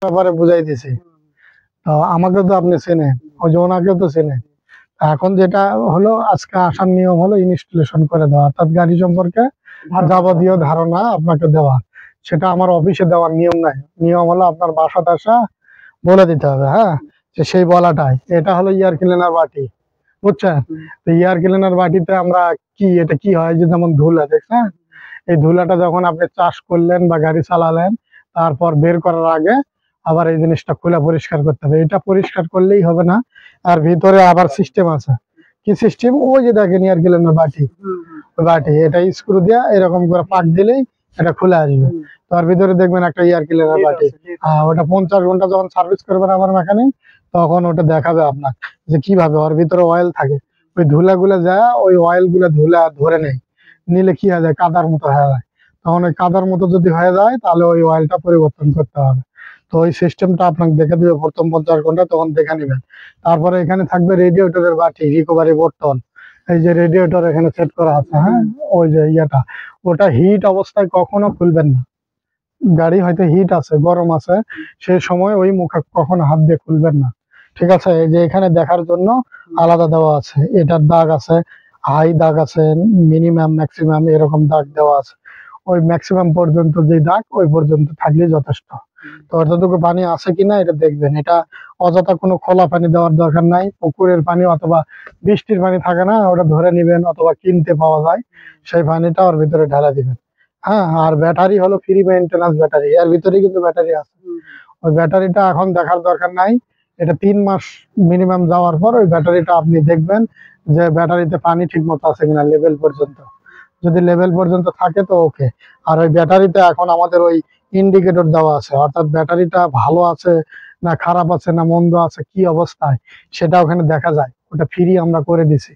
ব্যাপারে বুঝাই দিছি। তো আমাকে তো আপনি চেনেন, ওই যে ওনাকেও তো চেনেন। এখন যেটা হলো, আজকে আসার নিয়ম হলো ইনস্টলেশন করে দেওয়া, অর্থাৎ গাড়ি সম্পর্কে যাবতীয় ধারণা আপনাকে দেওয়া। সেটা আমার অফিসে দেওয়ার নিয়ম নাই, নিয়ম হলো আপনার বাসাতে আসা বলে দিতে হবে। হ্যাঁ, যে সেই বলাটাই, এটা হলো এয়ার ক্লিনার বাটি, বুঝছেন? তো এয়ার ক্লিনার বাটিতে আমরা কি, এটা কি হয় যে যেমন ধুলা, দেখছেন? এই ধুলাটা যখন আপনি চাষ করলেন বা গাড়ি চালালেন, তারপর বের করার আগে আবার এই জিনিসটা খুলে পরিষ্কার করতে হবে। এটা পরিষ্কার করলেই হবে না, আর ভিতরে আবার সিস্টেম আছে। কি সিস্টেম? ওই যে দেখেন এয়ার ক্লিনার বাটি, বাটি এটা স্ক্রু দিয়া এরকম করে পাক দিলেই এটা খুলে আসবে। তার ভিতরে দেখবেন একটা এয়ার ক্লিনার বাটি। ওটা 50 ঘন্টা যখন সার্ভিস করবেন আমার মেকানিক, তখন ওটা দেখাবে আপনার যে কিভাবে ওর ভিতরে অয়েল থাকে। ওই ধুলা গুলা যায়, ওই অয়েল গুলা ধুলা ধরে নেই, নিলে কি হয়ে যায়, কাদার মতো হয়ে যায়। তখন ওই কাদার মতো যদি হয়ে যায়, তাহলে ওই অয়েলটা পরিবর্তন করতে হবে। তো ওই সিস্টেমটা আপনাকে দেখে দিবে প্রথম 50 ঘন্টা, তখন দেখে নেবেন। তারপরে এখানে থাকবে রেডিয়েটরের বাটি, রিকভারি বোতল। এই যে রেডিয়েটর এখানে সেট করা আছে, হ্যাঁ, ওই যে ইয়েটা, ওটা হিট অবস্থায় কখনো খুলবেন না। গাড়ি হয়তো হিট আছে, গরম আছে, সেই সময় ওই মুখে কখনো হাত দিয়ে খুলবেন না। ঠিক আছে? এই যে এখানে দেখার জন্য আলাদা দেওয়া আছে, এটার দাগ আছে, হাই দাগ আছে, মিনিমাম ম্যাক্সিমাম এরকম দাগ দেওয়া আছে। ওই ম্যাক্সিমাম পর্যন্ত যে দাগ, ওই পর্যন্ত থাকলে যথেষ্ট। তো অতটুকু পানি আছে কিনা এটা দেখবেন। এটা অযথা কোনো খোলা পানি দেওয়ার দরকার নাই। পুকুরের পানি অথবা বৃষ্টির পানি থাকে না, ওটা ধরে নিবেন, অথবা কিনতে পাওয়া যায়, সেই পানিটা ওর ভিতরে ঢালা দিবেন। হ্যাঁ, আর ব্যাটারি হলো ফ্রি মেইনটেনেন্স ব্যাটারি, এর ভিতরে কিন্তু ব্যাটারি আছে। ওই ব্যাটারিটা এখন দেখার দরকার নাই। এটা 3 মাস মিনিমাম যাওয়ার পর ওই ব্যাটারিটা আপনি দেখবেন যে ব্যাটারিতে পানি ঠিক মতো আছে কিনা, লেভেল পর্যন্ত। যদি লেভেল পর্যন্ত থাকে তো ওকে। আর ওই ব্যাটারিতে এখন আমাদের ওই ইন্ডিকেটর দেওয়া আছে, অর্থাৎ ব্যাটারিটা ভালো আছে না খারাপ আছে না মন্দ আছে, কি অবস্থায়, সেটা ওখানে দেখা যায়। ওটা ফ্রি আমরা করে দিছি।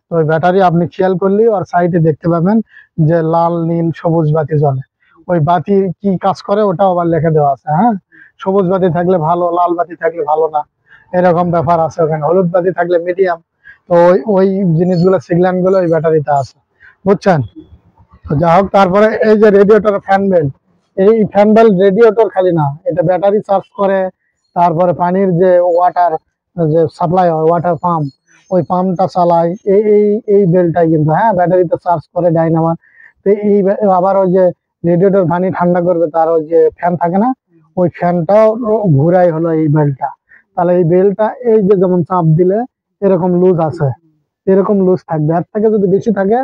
তো ওই ব্যাটারি আপনি খেয়াল করলেই আর সাইডে দেখতে পাবেন যে লাল নীল সবুজ বাতি জ্বলে। ওই বাতি কি কাজ করে ওটাও আবার লিখে দেওয়া আছে। হ্যাঁ, সবুজ বাতি থাকলে ভালো, লাল বাতি থাকলে ভালো না, এরকম ব্যাপার আছে ওখানে। হলুদ বাতি থাকলে মিডিয়াম। তো ওই ওই জিনিসগুলো, সিগন্যাল গুলো ওই ব্যাটারিতে আছে, বুঝছেন? তো যা হোক, তারপরে এই যে রেডিয়েটর ফ্যান বেল্ট, এই ফ্যান বেল্ট রেডিয়েটর খালি না, এটা ব্যাটারি চার্জ করে। তারপরে পানির যে ওয়াটার, যে সাপ্লাই হয়, ওয়াটার পাম্প, ওই পাম্পটা চালায় এই এই এই বেল্টটাই কিন্তু। হ্যাঁ, ব্যাটারিতে চার্জ করে ডাইনামার। তো এই আবার ওই যে রেডিয়েটর পানি ঠান্ডা করবে, তার ওই যে ফ্যান থাকে না, ওই ফ্যানটাও ঘুরাই হলো এই বেল্টটা। তাহলে এই বেল্টটা এই যে যেমন চাপ দিলে এরকম লুজ আছে, এরকম লুজ থাকবে। এর থেকে যদি বেশি থাকে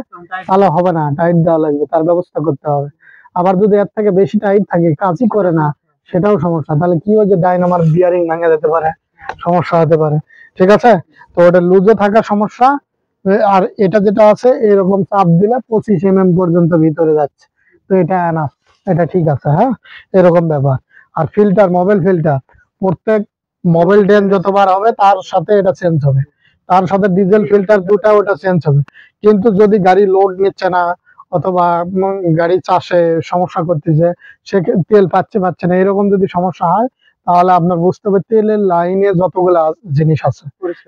তাহলে হবে না, টাইট দেওয়া লাগবে, তার ব্যবস্থা করতে হবে। আবার যদি এর থেকে বেশি টাইট থাকে, কাজই করে না, সেটাও সমস্যা। তাহলে কি হয় যে ডাইনামার বিয়ারিং ভেঙে যেতে পারে, সমস্যা হতে পারে। ঠিক আছে? তো ওটা লুজে থাকা সমস্যা। আর এটা যেটা আছে, এরকম চাপ দিলে 25 mm পর্যন্ত ভিতরে যাচ্ছে। তো এটা না, এটা ঠিক আছে। হ্যাঁ, এরকম ব্যাপার। আর ফিল্টার, মোবাইল ফিল্টার, প্রত্যেক মোবাইল ড্রেন যতবার হবে তার সাথে এটা চেঞ্জ হবে, তার সাথে ডিজেল ফিল্টার দুটা ওটা চেঞ্জ হবে। কিন্তু যদি গাড়ি লোড নিচ্ছে না, অথবা গাড়ি চাষে সমস্যা করতেছে, সে তেল পাচ্ছে পাচ্ছে না, এরকম যদি সমস্যা হয়, তাহলে আপনার বুঝতে হবে তেলের লাইনে যতগুলা জিনিস আছে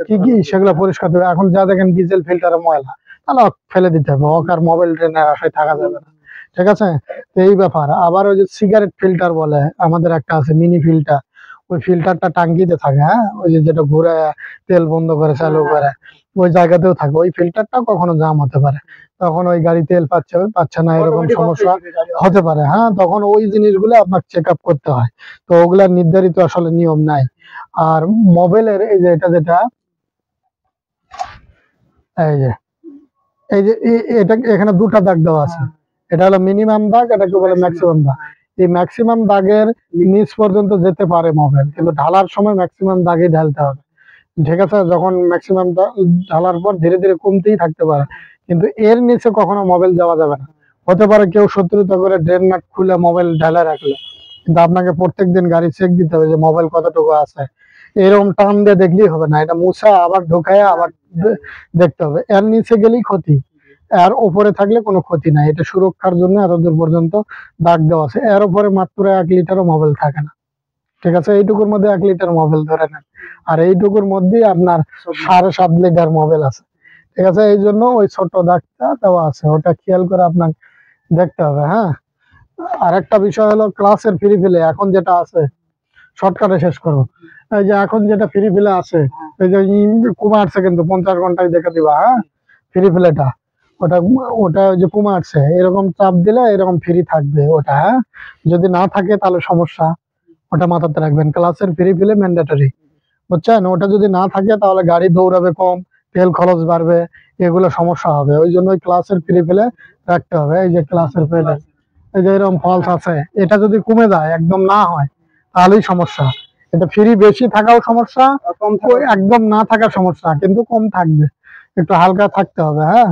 কি কি, সেগুলো পরিষ্কার হবে। এখন যা দেখেন ডিজেল ফিল্টারে ময়লা, তাহলে ফেলে দিতে হবে, হোক আর মোবাইল ট্রেনের আশায় থাকা যাবে না। ঠিক আছে? তো এই ব্যাপার। আবার ওই যে সিগারেট ফিল্টার বলে আমাদের একটা আছে, মিনি ফিল্টার, ওই ফিল্টারটা টাঙ্কিতে থাকে। হ্যাঁ, ওই যে যেটা ঘুরে তেল বন্ধ করে চালু করে, ওই জায়গাতেও থাকে। ওই ফিল্টারটা কখনো জাম হতে পারে, তখন ওই গাড়ি তেল পাচ্ছে পাচ্ছে না, এরকম সমস্যা হতে পারে। হ্যাঁ, তখন ওই জিনিসগুলো আপনাকে চেক আপ করতে হয়। তো ওগুলা নির্ধারিত আসলে নিয়ম নাই। আর মোবাইলের এই যে এটা যেটা, এই যে এই যে এটা এখানে দুটা দাগ দেওয়া আছে, এটা হলো মিনিমাম দাগ, এটাকে বলে ম্যাক্সিমাম দাগ। এই ম্যাক্সিমাম দাগের নিচ পর্যন্ত যেতে পারে মোবাইল, কিন্তু ঢালার সময় ম্যাক্সিমাম দাগই ঢালতে হবে। ঠিক আছে? যখন ম্যাক্সিমাম ঢালার পর ধীরে ধীরে কমতেই থাকতে পারে, কিন্তু এর নিচে কখনো মোবাইল যাওয়া যাবে না। হতে পারে কেউ শত্রুতা করে ড্রেন নাট খুলে মোবাইল ঢালা রাখলো, কিন্তু আপনাকে প্রত্যেকদিন গাড়ি চেক দিতে হবে যে মোবাইল কতটুকু আছে। এরকম টান দিয়ে দেখলেই হবে না, এটা মুছা আবার ঢোকায় আবার দেখতে হবে। এর নিচে গেলেই ক্ষতি, আর উপরে থাকলে কোনো ক্ষতি নাই। এটা সুরক্ষার জন্য এতদূর পর্যন্ত দাগ দেওয়া আছে। এর উপরে মাত্র 1 লিটারও মোবাইল থাকে না। ঠিক আছে? এইটুকুর মধ্যে 1 লিটার মোবাইল ধরে নেন, আর এইটুকুর মধ্যে আপনার 7.5 লিটার মোবাইল আছে। ঠিক আছে? এই জন্য ওই ছোট দাগটা দেওয়া আছে, ওটা খেয়াল করে আপনার দেখতে হবে। হ্যাঁ, আর একটা বিষয় হলো ক্লাসের ফ্রি ফিলে এখন যেটা আছে, শর্টকাটে শেষ করো। এই যে এখন যেটা ফ্রি ফিলে আছে, এই যে কমে আসছে কিন্তু 50 ঘন্টায় দেখে দিবা, হ্যাঁ ফ্রি ফিলেটা, ওটা ওটা ওই যে কমে আসছে, এরকম চাপ দিলে এরকম ফ্রি থাকবে ওটা, হ্যাঁ যদি না থাকে তাহলে সমস্যা, ওটা মাথাতে রাখবেন। ক্লাসের ফ্রি ফিলে ম্যান্ডেটরি, বুঝছেন? ওটা যদি না থাকে তাহলে গাড়ি দৌড়াবে কম, তেল খরচ বাড়বে, এগুলো সমস্যা হবে। ওই জন্য ক্লাসের ফ্রি ফিলে রাখতে হবে। এই যে ক্লাসের ফিলে এই যে এরকম ফলস আছে, এটা যদি কমে যায় একদম না হয় তাহলেই সমস্যা। এটা ফ্রি বেশি থাকাও সমস্যা, একদম না থাকার সমস্যা, কিন্তু কম থাকবে, একটু হালকা থাকতে হবে, হ্যাঁ।